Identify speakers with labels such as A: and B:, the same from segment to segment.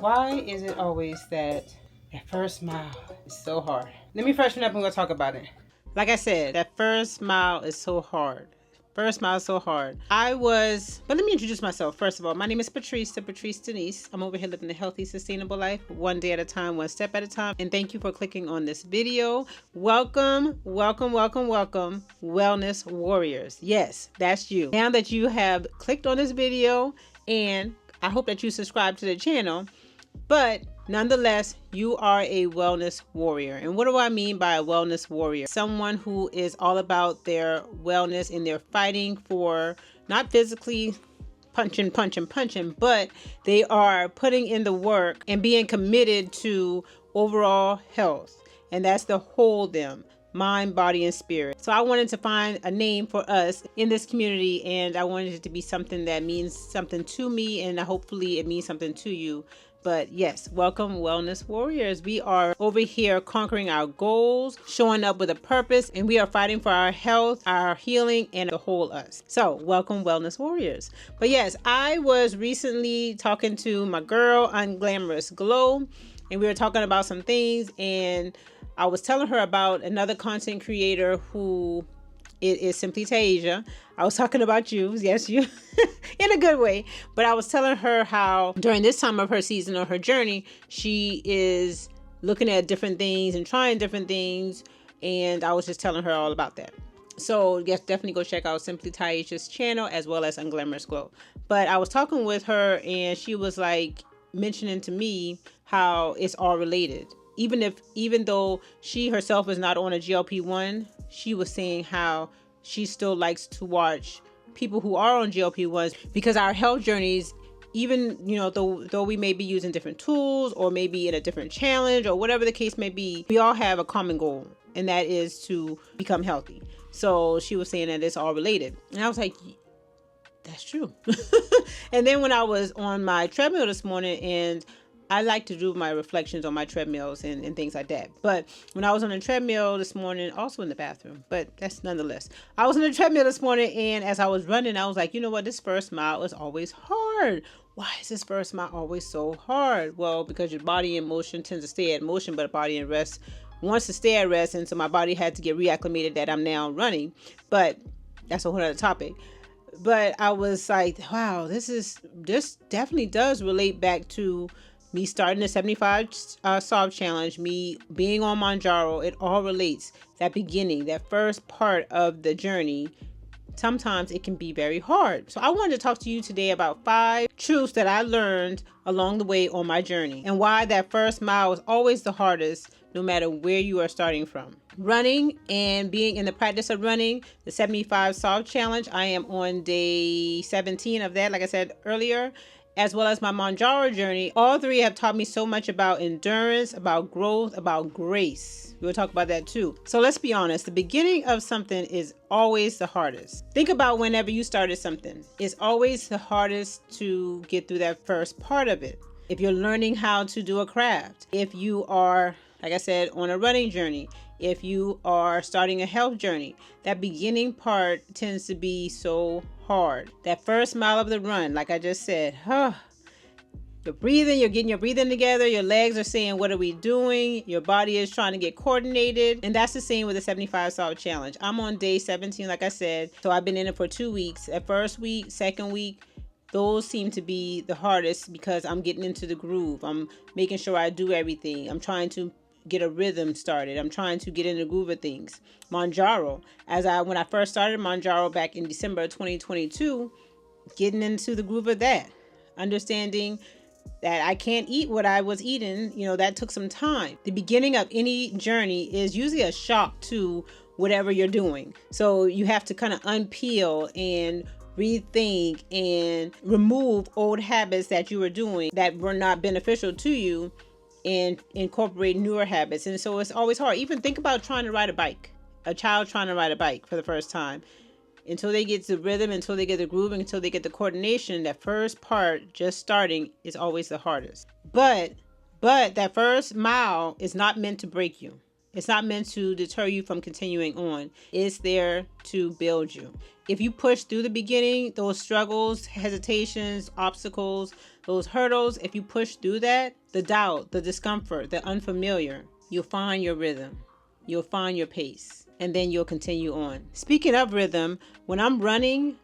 A: Why is it always that first mile is so hard? Let me freshen up and we'll talk about it. Like I said, that first mile is so hard. First mile is so hard. But let me introduce myself. First of all, my name is Patrice, The.Patrice.Denise. I'm over here living a healthy, sustainable life, one day at a time, one step at a time. And thank you for clicking on this video. Welcome, welcome, welcome, welcome, Wellness Warriors. Yes, that's you. Now that you have clicked on this video, and I hope that you subscribe to the channel, but nonetheless, you are a wellness warrior. And what do I mean by a wellness warrior? Someone who is all about their wellness and they're fighting for not physically punching, but they are putting in the work and being committed to overall health. And that's the whole them. Mind, body, and spirit. So I wanted to find a name for us in this community, and I wanted it to be something that means something to me, and hopefully it means something to you. But yes, welcome Wellness Warriors. We are over here conquering our goals, showing up with a purpose, and we are fighting for our health, our healing, and the whole us. So welcome Wellness Warriors. But yes, I was recently talking to my girl Unglamorous Glow, and we were talking about some things, and I was telling her about another content creator who is Simply Tasia. I was talking about you, yes, you, in a good way. But I was telling her how during this time of her season or her journey, she is looking at different things and trying different things. And I was just telling her all about that. So yes, definitely go check out Simply Tasia's channel as well as Unglamorous Glow. But I was talking with her and she was like mentioning to me how it's all related. Even though she herself is not on a GLP-1, she was saying how she still likes to watch people who are on GLP-1s because our health journeys, even, though we may be using different tools or maybe in a different challenge or whatever the case may be, we all have a common goal, and that is to become healthy. So she was saying that it's all related. And I was like, that's true. And then when I was on my treadmill this morning, and I like to do my reflections on my treadmills and things like that. But when I was on the treadmill this morning, also in the bathroom, but that's nonetheless, I was on the treadmill this morning, and as I was running, I was like, you know what? This first mile is always hard. Why is this first mile always so hard? Well, because your body in motion tends to stay at motion, but a body in rest wants to stay at rest. And so my body had to get reacclimated that I'm now running. But that's a whole other topic. But I was like, wow, this definitely does relate back to me starting the 75 soft challenge, me being on Mounjaro. It all relates. That beginning, that first part of the journey, sometimes it can be very hard. So I wanted to talk to you today about 5 truths that I learned along the way on my journey and why that first mile is always the hardest, no matter where you are starting from. Running and being in the practice of running the 75 soft challenge. I am on day 17 of that, like I said earlier, as well as my Mounjaro journey. All 3 have taught me so much about endurance, about growth, about grace. We'll talk about that too. So let's be honest, the beginning of something is always the hardest. Think about whenever you started something. It's always the hardest to get through that first part of it. If you're learning how to do a craft, if you are, like I said, on a running journey, if you are starting a health journey, that beginning part tends to be so hard. That first mile of the run, like I just said, you're breathing, you're getting your breathing together, your legs are saying, what are we doing? Your body is trying to get coordinated. And that's the same with the 75 soft challenge. I'm on day 17, like I said, so I've been in it for 2 weeks. At first week, second week, those seem to be the hardest because I'm getting into the groove. I'm making sure I do everything. I'm trying to get a rhythm started. I'm trying to get in the groove of things. Mounjaro, when I first started Mounjaro back in December of 2022, getting into the groove of that, understanding that I can't eat what I was eating, that took some time. The beginning of any journey is usually a shock to whatever you're doing. So you have to kind of unpeel and rethink and remove old habits that you were doing that were not beneficial to you and incorporate newer habits. And so it's always hard. Even think about trying to ride a bike, a child trying to ride a bike for the first time. Until they get the rhythm, until they get the grooving, until they get the coordination, that first part, just starting, is always the hardest. But that first mile is not meant to break you. It's not meant to deter you from continuing on. It's there to build you. If you push through the beginning, those struggles, hesitations, obstacles, those hurdles, if you push through that, the doubt, the discomfort, the unfamiliar, you'll find your rhythm. You'll find your pace, and then you'll continue on. Speaking of rhythm, when I'm running,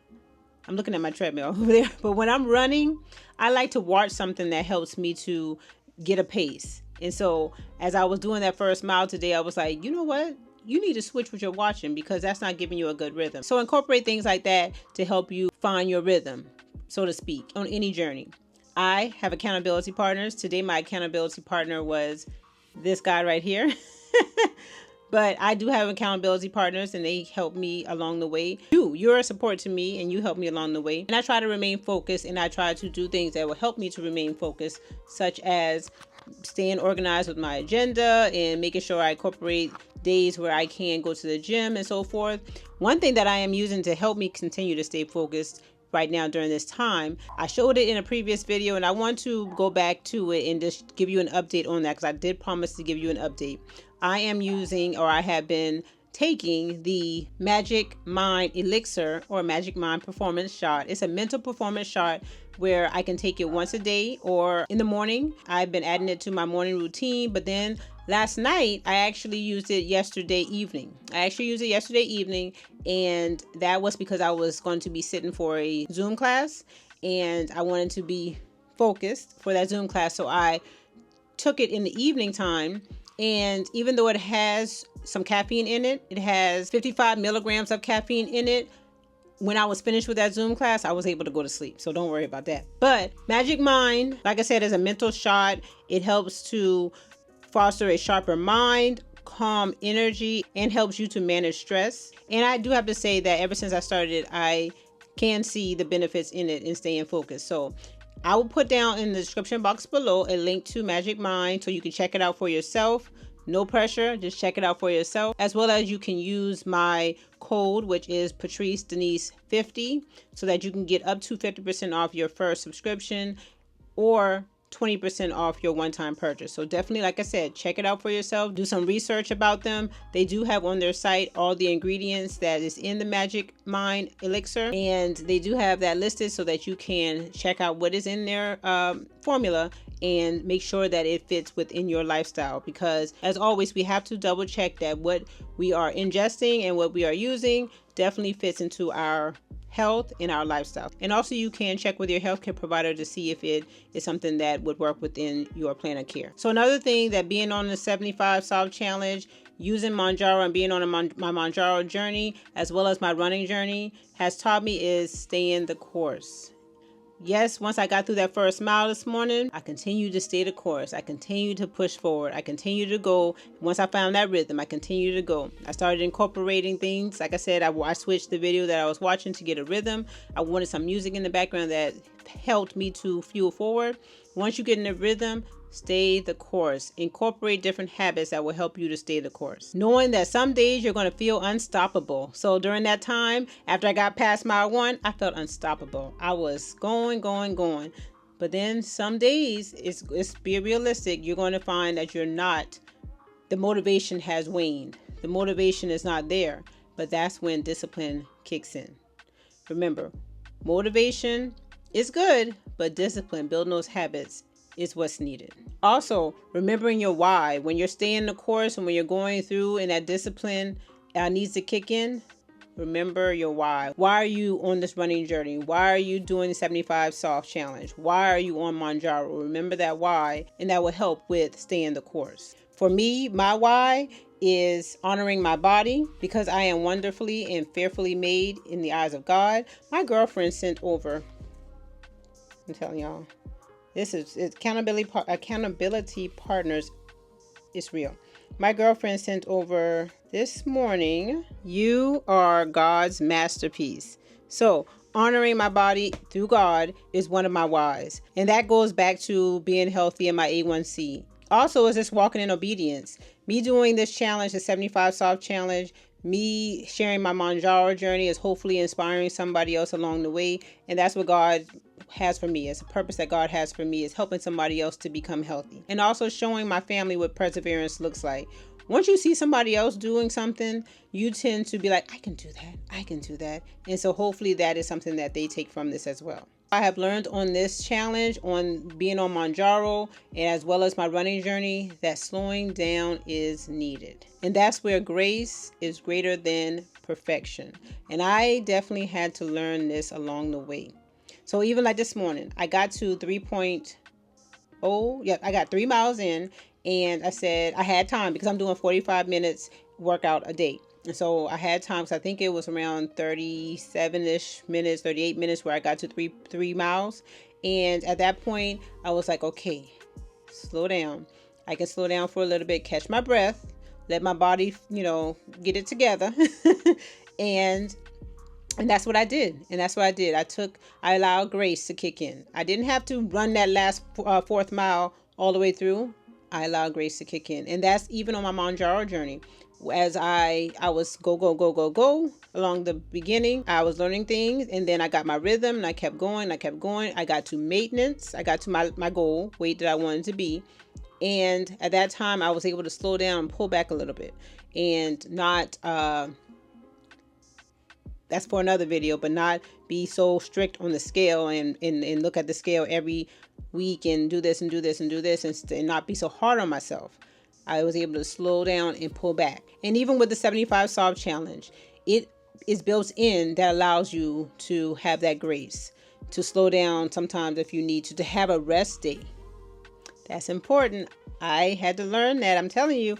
A: I'm looking at my treadmill over there, but when I'm running, I like to watch something that helps me to get a pace. And so as I was doing that first mile today, I was like, you know what? You need to switch what you're watching because that's not giving you a good rhythm. So incorporate things like that to help you find your rhythm, so to speak, on any journey. I have accountability partners. Today, my accountability partner was this guy right here. But I do have accountability partners and they help me along the way. You're a support to me and you help me along the way. And I try to remain focused and I try to do things that will help me to remain focused, such as staying organized with my agenda and making sure I incorporate days where I can go to the gym and so forth. One thing that I am using to help me continue to stay focused right now during this time, I showed it in a previous video and I want to go back to it and just give you an update on that because I did promise to give you an update. I am using, or I have been taking, the Magic Mind Elixir or Magic Mind Performance Shot. It's a mental performance shot where I can take it once a day or in the morning. I've been adding it to my morning routine, but then last night I actually used it yesterday evening. And that was because I was going to be sitting for a Zoom class and I wanted to be focused for that Zoom class. So I took it in the evening time. And even though it has some caffeine in it, it has 55 milligrams of caffeine in it. When I was finished with that Zoom class, I was able to go to sleep. So don't worry about that. But Magic Mind, like I said, is a mental shot. It helps to foster a sharper mind, calm energy, and helps you to manage stress. And I do have to say that ever since I started it, I can see the benefits in it and staying focused. So I will put down in the description box below a link to Magic Mind so you can check it out for yourself. No pressure, just check it out for yourself. As well as you can use my code, which is Patrice.Denise 50, so that you can get up to 50% off your first subscription or 20% off your one-time purchase. So definitely, like I said, check it out for yourself. Do some research about them. They do have on their site all the ingredients that is in the Magic Mind Elixir, and they do have that listed so that you can check out what is in their formula and make sure that it fits within your lifestyle. Because as always, we have to double check that what we are ingesting and what we are using definitely fits into our health in our lifestyle. And also you can check with your healthcare provider to see if it is something that would work within your plan of care. So another thing that being on the 75 Solve Challenge, using Mounjaro and being on my Mounjaro journey, as well as my running journey, has taught me is staying the course. Yes, once I got through that first mile this morning, I continued to stay the course. I continued to push forward. I continued to go. Once I found that rhythm, I continued to go. I started incorporating things. Like I said, I switched the video that I was watching to get a rhythm. I wanted some music in the background that helped me to fuel forward. Once you get in the rhythm, stay the course. Incorporate different habits that will help you to stay the course. Knowing that some days you're going to feel unstoppable. So during that time, after I got past mile 1, I felt unstoppable. I was going. But then some days, it's be realistic, you're going to find that you're not, the motivation has waned. The motivation is not there. But that's when discipline kicks in. Remember, motivation is good, but discipline, building those habits, is what's needed. Also, remembering your why. When you're staying the course and when you're going through and that discipline needs to kick in, remember your why. Why are you on this running journey? Why are you doing the 75 Soft Challenge? Why are you on Mounjaro? Remember that why, and that will help with staying the course. For me, my why is honoring my body because I am wonderfully and fearfully made in the eyes of God. My girlfriend sent over, I'm telling y'all, this is accountability partners. It's real. My girlfriend sent over this morning, you are God's masterpiece. So honoring my body through God is one of my whys. And that goes back to being healthy in my A1C. Also, is this walking in obedience. Me doing this challenge, the 75 Soft Challenge, me sharing my Mounjaro journey is hopefully inspiring somebody else along the way. And that's what God has for me. It's a purpose that God has for me, is helping somebody else to become healthy. And also showing my family what perseverance looks like. Once you see somebody else doing something, you tend to be like, I can do that. I can do that. And so hopefully that is something that they take from this as well. I have learned on this challenge, on being on Mounjaro, and as well as my running journey, that slowing down is needed. And that's where grace is greater than perfection. And I definitely had to learn this along the way. So even like this morning, I got to 3.0. Yep, I got 3 miles in, and I said I had time because I'm doing 45 minutes workout a day. And so I had time, because I think it was around 37-ish minutes, 38 minutes where I got to three miles. And at that point, I was like, okay, slow down. I can slow down for a little bit, catch my breath, let my body, get it together. And that's what I did. And that's what I did. I allowed grace to kick in. I didn't have to run that last 4th mile all the way through. I allowed grace to kick in. And that's even on my Mounjaro journey. As I was go along the beginning, I was learning things, and then I got my rhythm, and I kept going. I got to maintenance. I got to my goal weight that I wanted to be. And at that time, I was able to slow down and pull back a little bit, and not, that's for another video, but not be so strict on the scale and look at the scale every week and do this and do this and do this and not be so hard on myself. I was able to slow down and pull back. And even with the 75 soft challenge, it is built in that allows you to have that grace, to slow down sometimes if you need to have a rest day. That's important. I had to learn that. I'm telling you,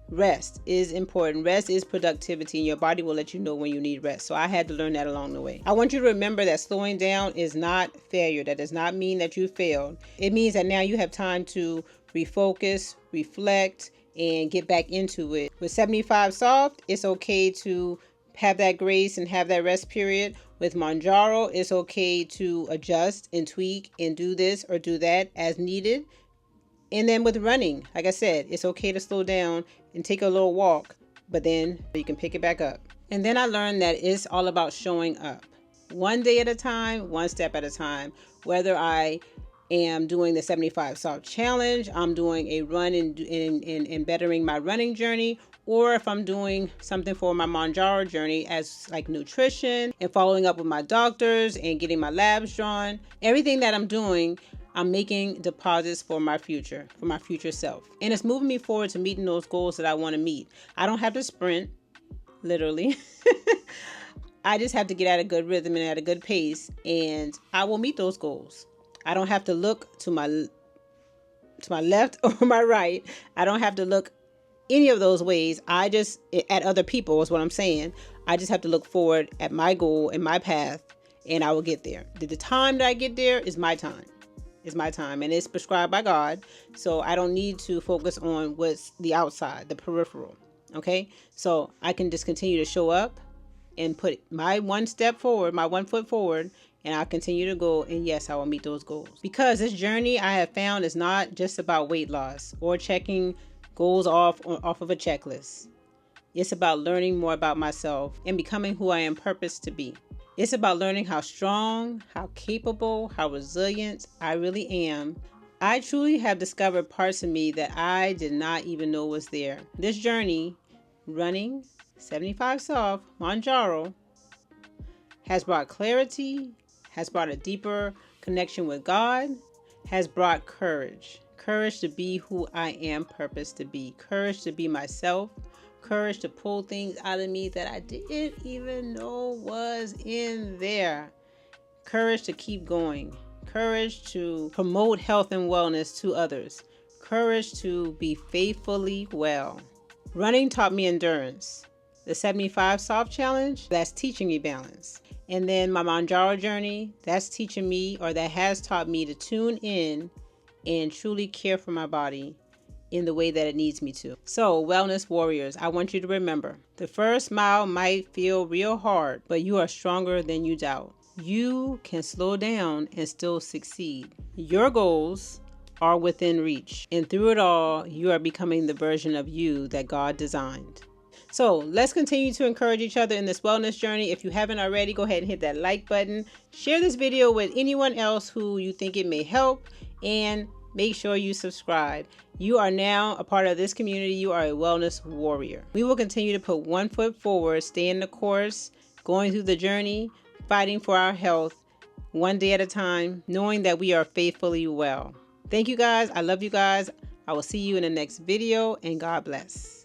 A: rest is important. Rest is productivity, and your body will let you know when you need rest. So I had to learn that along the way. I want you to remember that slowing down is not failure. That does not mean that you failed. It means that now you have time to refocus, reflect, and get back into it. With 75 soft, it's okay to have that grace and have that rest period. With Mounjaro, it's okay to adjust and tweak and do this or do that as needed. And then with running, like I said, it's okay to slow down and take a little walk, but then you can pick it back up. And then I learned that it's all about showing up. One day at a time, one step at a time. Whether I am doing the 75 soft challenge, I'm doing a run and bettering my running journey, or if I'm doing something for my Mounjaro journey as like nutrition and following up with my doctors and getting my labs drawn. Everything that I'm doing, I'm making deposits for my future self. And it's moving me forward to meeting those goals that I want to meet. I don't have to sprint, literally. I just have to get at a good rhythm and at a good pace, and I will meet those goals. I don't have to look to my left or my right. I don't have to look any of those ways. I just, at other people is what I'm saying. I just have to look forward at my goal and my path, and I will get there. The time that I get there is my time. It's my time, and it's prescribed by God. So I don't need to focus on what's the outside, the peripheral. Okay. So I can just continue to show up and put my one step forward, my 1 foot forward, and I'll continue to go. And yes, I will meet those goals, because this journey I have found is not just about weight loss or checking goals off of a checklist. It's about learning more about myself and becoming who I am purposed to be. It's about learning how strong, how capable, how resilient I really am. I truly have discovered parts of me that I did not even know was there. This journey, running, 75 soft, Mounjaro, has brought clarity, has brought a deeper connection with God, has brought courage. Courage to be who I am purposed to be. Courage to be myself. Courage to pull things out of me that I didn't even know was in there. Courage to keep going. Courage to promote health and wellness to others. Courage to be faithfully well. Running taught me endurance. The 75 soft challenge, that's teaching me balance. And then my Mounjaro journey, that's teaching me, or that has taught me to tune in and truly care for my body in the way that it needs me to. So, wellness warriors, I want you to remember, the first mile might feel real hard, but you are stronger than you doubt. You can slow down and still succeed. Your goals are within reach, and through it all, you are becoming the version of you that God designed. So let's continue to encourage each other in this wellness journey. If you haven't already, go ahead and hit that like button. Share this video with anyone else who you think it may help, and make sure you subscribe. You are now a part of this community. You are a wellness warrior. We will continue to put one foot forward, staying the course, going through the journey, fighting for our health, one day at a time, knowing that we are faithfully well. Thank you guys. I love you guys. I will see you in the next video, and God bless.